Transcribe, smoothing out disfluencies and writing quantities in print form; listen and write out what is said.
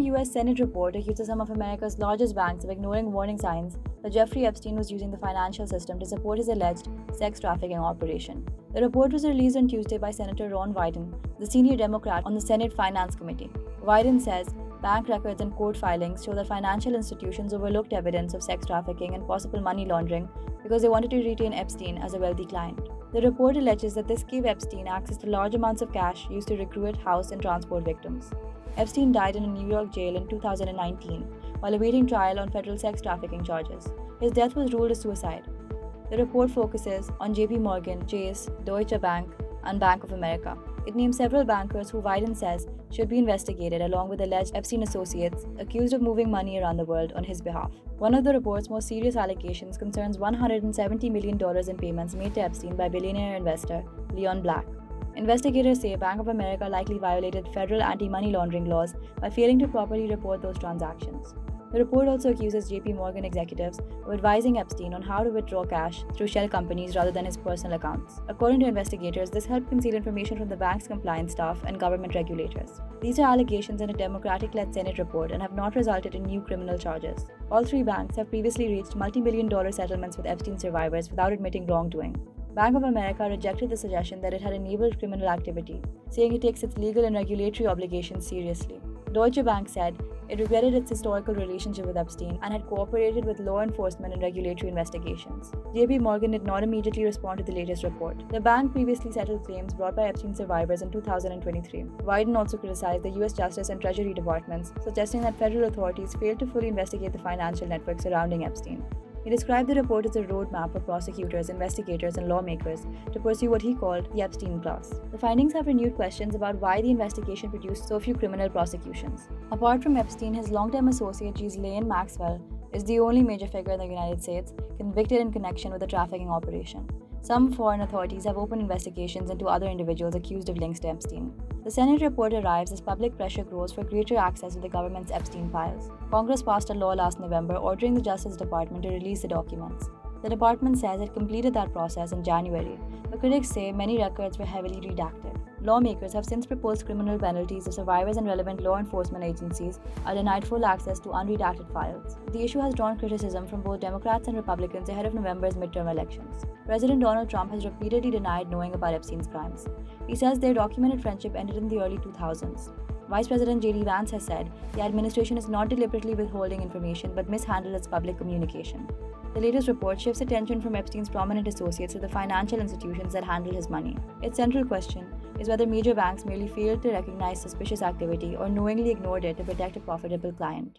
US Senate report accuses some of America's largest banks of ignoring warning signs that Jeffrey Epstein was using the financial system to support his alleged sex trafficking operation. The report was released on Tuesday by Senator Ron Wyden, the senior Democrat on the Senate Finance Committee. Wyden says bank records and court filings show that financial institutions overlooked evidence of sex trafficking and possible money laundering because they wanted to retain Epstein as a wealthy client. The report alleges that this gave Epstein access to large amounts of cash used to recruit, house, and transport victims. Epstein died in a New York jail in 2019 while awaiting trial on federal sex trafficking charges. His death was ruled a suicide. The report focuses on JP Morgan, Chase, Deutsche Bank, and Bank of America. It names several bankers who Wyden says should be investigated, along with alleged Epstein associates accused of moving money around the world on his behalf. One of the report's most serious allegations concerns $170 million in payments made to Epstein by billionaire investor Leon Black. Investigators say Bank of America likely violated federal anti-money laundering laws by failing to properly report those transactions. The report also accuses JP Morgan executives of advising Epstein on how to withdraw cash through shell companies rather than his personal accounts. According to investigators, this helped conceal information from the bank's compliance staff and government regulators. These are allegations in a Democratic-led Senate report and have not resulted in new criminal charges. All three banks have previously reached multi-million-dollar settlements with Epstein survivors without admitting wrongdoing. Bank of America rejected the suggestion that it had enabled criminal activity, saying it takes its legal and regulatory obligations seriously. Deutsche Bank said it regretted its historical relationship with Epstein and had cooperated with law enforcement and regulatory investigations. JP Morgan did not immediately respond to the latest report. The bank previously settled claims brought by Epstein survivors in 2023. Wyden also criticized the US Justice and Treasury departments, suggesting that federal authorities failed to fully investigate the financial network surrounding Epstein. He described the report as a roadmap for prosecutors, investigators, and lawmakers to pursue what he called the Epstein class. The findings have renewed questions about why the investigation produced so few criminal prosecutions. Apart from Epstein, his long-term associate Ghislaine Maxwell is the only major figure in the United States convicted in connection with the trafficking operation. Some foreign authorities have opened investigations into other individuals accused of links to Epstein. The Senate report arrives as public pressure grows for greater access to the government's Epstein files. Congress passed a law last November ordering the Justice Department to release the documents. The department says it completed that process in January, but critics say many records were heavily redacted. Lawmakers have since proposed criminal penalties if survivors and relevant law enforcement agencies are denied full access to unredacted files. The issue has drawn criticism from both Democrats and Republicans ahead of November's midterm elections. President Donald Trump has repeatedly denied knowing about Epstein's crimes. He says their documented friendship ended in the early 2000s. Vice President J.D. Vance has said the administration is not deliberately withholding information but mishandled its public communication. The latest report shifts attention from Epstein's prominent associates to the financial institutions that handle his money. Its central question is whether major banks merely failed to recognize suspicious activity or knowingly ignored it to protect a profitable client.